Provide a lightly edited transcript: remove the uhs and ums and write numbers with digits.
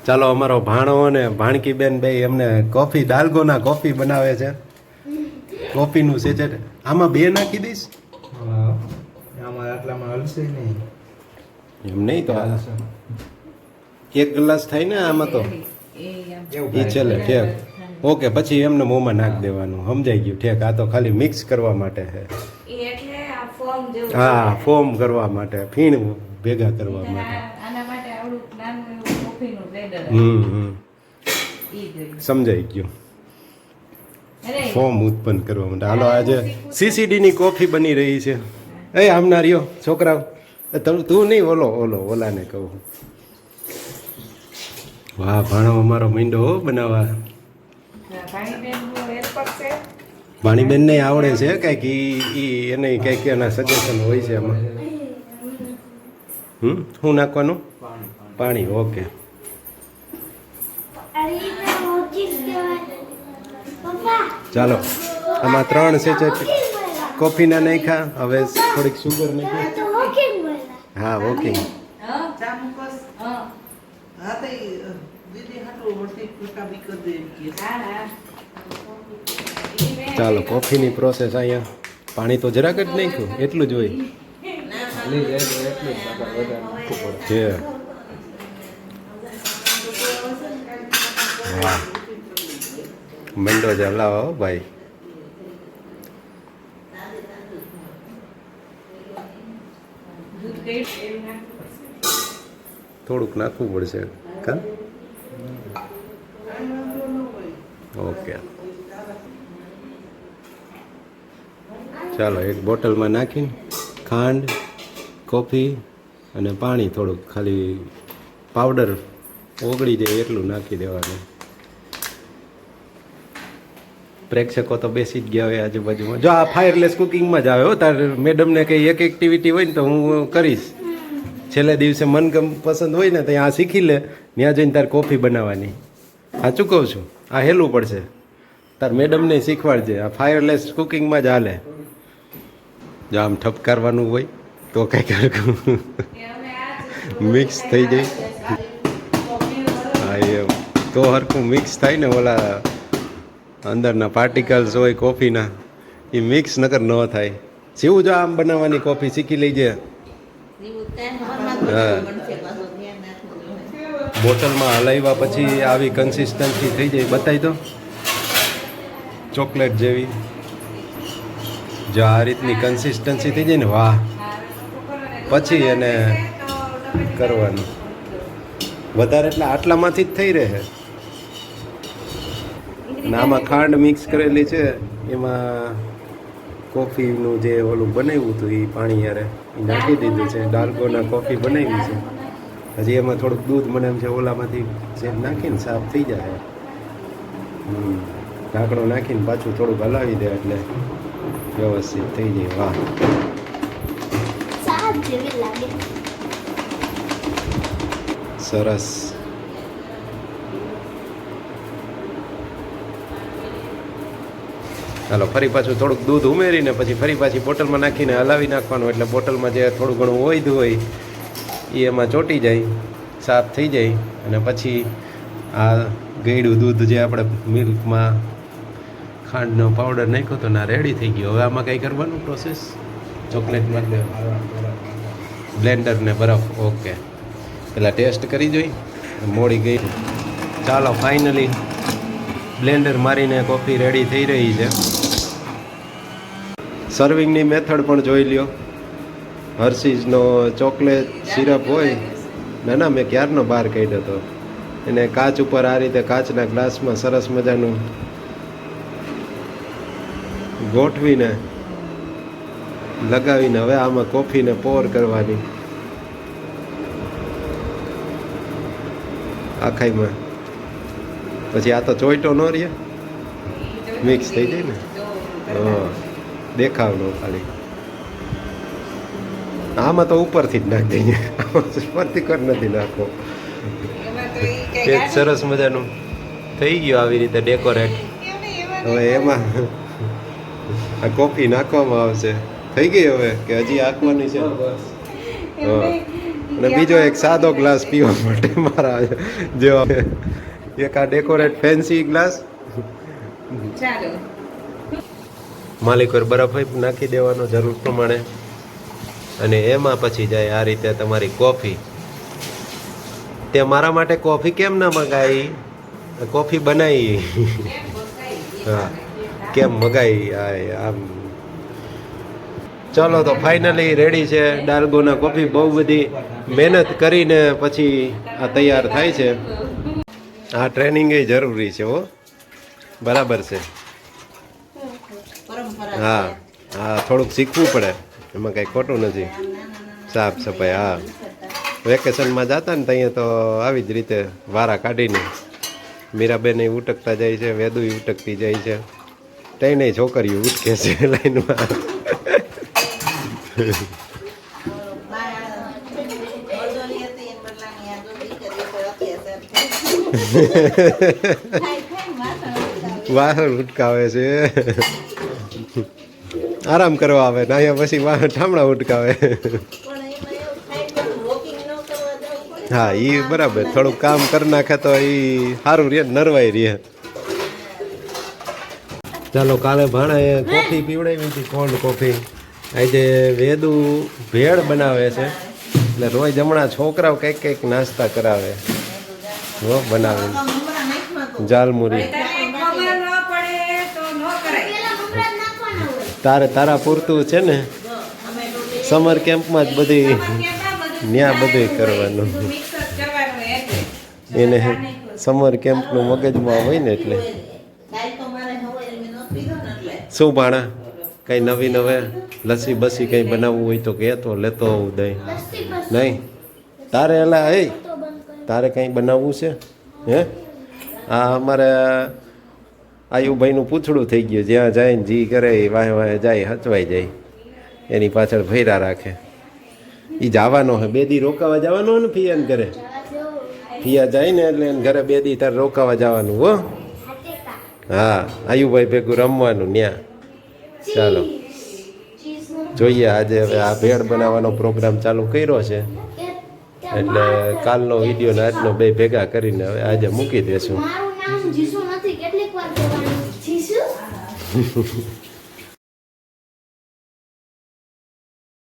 ચાલો અમારો ભાણો અને ભાણકી બેન બે એમને કોફી દાલગોના કોફી બનાવે છે. કોફીનું સેચેટ આમાં બે નાખી દઈશ. આમાં આટલામાં હલશે નહીં. એમ નહીં તો એક ગ્લાસ થાય ને આમાં તો એ ચલે ઠેક. ઓકે પછી એમને મોંમાં નાખી દેવાનું. સમજાઈ ગયું ઠેક. આ તો ખાલી મિક્સ કરવા માટે છે. હા ફોર્મ કરવા માટે ફીણ ભેગા કરવા માટે. સમજાઈ ગયું. ફોર્મ ઉત્પન્ન કરવા માટે. હાલો આજે CCD ની કોફી બની રહી છે. એ આમના રહ્યો છોકરાઓ તું નહીં ઓલાને કહું. વાહ ભાણો અમારો મીંડો બનાવવા. ભાણીબેન ને આવડે છે કઈક ઈ એને કઈક એના સજેશન હોય છે એમાં. શું નાખવાનું? પાણી. ઓકે ચાલો આમાં 3 સેચેટ કોફીના નાખ્યા. હવે થોડીક સુગર નાખી. હા વોકિંગ. ચાલો કોફીની પ્રોસેસ અહીંયા. પાણી તો જરાક જ નાખ્યું એટલું જ હોય છે. વાહ મંડો જ હલાવો ભાઈ. થોડુંક નાખવું પડશે કા. ઓકે ચાલો એક બોટલમાં નાખીને ખાંડ કોફી અને પાણી થોડુંક ખાલી પાવડર ઓગળી જાય એટલું નાખી દેવાનું. પ્રેક્ષકો તો બેસી જ ગયા હોય આજુબાજુમાં. જો આ ફાયરલેસ કુકિંગમાં જ આવે હો. તાર મેડમને કંઈ એક એક્ટિવિટી હોય ને તો હું કરીશ. છેલ્લે દિવસે મનગમ પસંદ હોય ને ત્યાં આ શીખી લે. ત્યાં જઈને તાર કોફી બનાવવાની. સાચું કહું છું. આ હેલું પડશે. તાર મેડમને શીખવાડજે. આ ફાયરલેસ કુકિંગમાં જ હાલે. જો આમ ઠપકારવાનું હોય તો કંઈક મિક્સ થઈ જાય. હા એમ તો હરખું મિક્સ થાય ને. ઓલા અંદરના પાર્ટિકલ્સ હોય કોફીના એ મિક્સ નકર ન થાય. જેવું જો આમ બનાવવાની કોફી શીખી લઈજે. હા બોટલમાં હલાવ્યા પછી આવી કન્સિસ્ટન્સી થઈ જાય. બતાવી દો ચોકલેટ જેવી. જો આ રીતની કન્સિસ્ટન્સી થઈ જાય ને વાહ પછી એને કરવાનું. વધારે એટલે આટલામાંથી જ થઈ રહે. આમાં ખાંડ મિક્સ કરેલી છે. એમાં કોફીનું જે ઓલું બનાવ્યું હતું એ પાણી યારે નાખી દીધું છે. ડાલ્ગોના કોફી બનાવી છે. હજી એમાં થોડુંક દૂધ મને એમ છે ઓલામાંથી જે નાખીને સાફ થઈ જાય. ઢાંકણો નાખીને પાછું થોડુંક હલાવી દે એટલે વ્યવસ્થિત થઈ જાય. વાહ સરસ. ચાલો ફરી પાછું થોડુંક દૂધ ઉમેરીને પછી ફરી પાછી બોટલમાં નાખીને હલાવી નાખવાનું. એટલે બોટલમાં જે થોડું ઘણું ઓયધું હોય એ એમાં ચોંટી જાય, સાફ થઈ જાય. અને પછી આ ગળ્યું દૂધ જે આપણે મિલ્કમાં ખાંડનો પાવડર નાખ્યો તો ના રેડી થઈ ગયો. હવે આમાં કંઈ કરવાનું પ્રોસેસ? ચોકલેટમાં બ્લેન્ડર ને બરફ. ઓકે પેલા ટેસ્ટ કરી જોઈ. મોડી ગઈ. ચાલો ફાઇનલી બ્લેન્ડર મારીને કોફી રેડી થઈ રહી છે. સર્વિંગની મેથડ પણ જોઈ લ્યો. હર્શીઝનો ચોકલેટ સિરપ હોય ના મેં ક્યારનો બહાર કાઢ્યો હતો. એને કાચ ઉપર આ રીતે કાચના ગ્લાસમાં સરસ મજાનું ગોઠવીને લગાવીને હવે આમાં કોફીને પોર કરવાની આખાઈમાં. પછી આ તો ચોઈટો ન રહે, મિક્સ થઈ જાય ને. હા દેખાવનો ખાલી. આમાં તો ઉપરથી જ નાખી દઈએ. પરથી કર નથી નાખો. એક સરસ મજાનું થઈ ગયું આવી રીતે ડેકોરેટ. હવે એમાં આ કોફી નાખવામાં આવશે. થઈ ગઈ હવે કે હજી આંકવાની છે? અને બીજો એક સાદો ગ્લાસ પીવા માટે મારા જેવો એક આ ડેકોરેટ ફેન્સી ગ્લાસ. ચાલો માલિક પર બરફ નાખી દેવાનો જરૂર પ્રમાણે અને એમાં પછી જાય આ રીતે તમારી કોફી. તે મારા માટે કોફી કેમ ના મગાવી? કોફી બનાવી. હા કેમ મગાવી? આમ ચલો તો ફાઇનલી રેડી છે ડાલ્ગોના કોફી. બહુ બધી મહેનત કરીને પછી આ તૈયાર થાય છે. આ ટ્રેનિંગ એ જરૂરી છે હો, બરાબર છે. પરંપરા હા હા થોડુંક શીખવું પડે, એમાં કંઈ ખોટું નથી. સાફ સફાઈ હા વેકેશનમાં જતા ને ત્યાં તો આવી જ રીતે વારા કાઢીને મીરાબેન ઉટકતા જાય છે, વેદુ ઉટકતી જાય છે, ત્રણેય છોકરીઓ ઉટકે છે લાઈનમાં. વાહન ઉટકાવે છે, આરામ કરવા આવે ને અહીંયા પછી વાહન ઠામડા ઉટકાવે. હા એ બરાબર, થોડુંક કામ કરી નાખે તો એ સારું રહે, નરવાઈ રહે. ચાલો કાલે ભાણાએ કોફી પીવડાવી હતી, કોલ્ડ કોફી. આજે વેદુ ભેળ બનાવે છે એટલે રોજ હમણાં છોકરાઓ કંઈક કંઈક નાસ્તા કરાવે હો બનાવે. જાલમુરી તારા પૂરતું છે ને, સમર કેમ્પમાં જ બધી ન્યા બધું કરવાનું. એને સમર કેમ્પનું મગજમાં હોય ને એટલે. શું ભાણા કંઈ નવી નવે લસ્સી બસી કંઈ બનાવવું હોય તો કહેતો, લેતો આવું દહીં. નહીં તારે એલા એ તારે કંઈ બનાવવું છે હે? આ અમારે આયુભાઈનું પૂછડું થઈ ગયું, જ્યાં જાય ને જી કરે એ વાહે વાહે જાય, હચવાઈ જાય, એની પાછળ ભૈરા રાખે. એ જવાનો હે 2 દી રોકાવા જવાનો ને ફિયાને ઘરે. ફિયા જાય ને એટલે એને ઘરે 2 દી તારે રોકાવા જવાનું હો. હા આયુભાઈ ભેગું રમવાનું ન્યા. ચાલો જોઈએ, આજે હવે આ ભેળ બનાવવાનો પ્રોગ્રામ ચાલુ કર્યો છે એટલે કાલનો વિડીયો ને આજનો બે ભેગા કરીને હવે આજે મૂકી દેશું.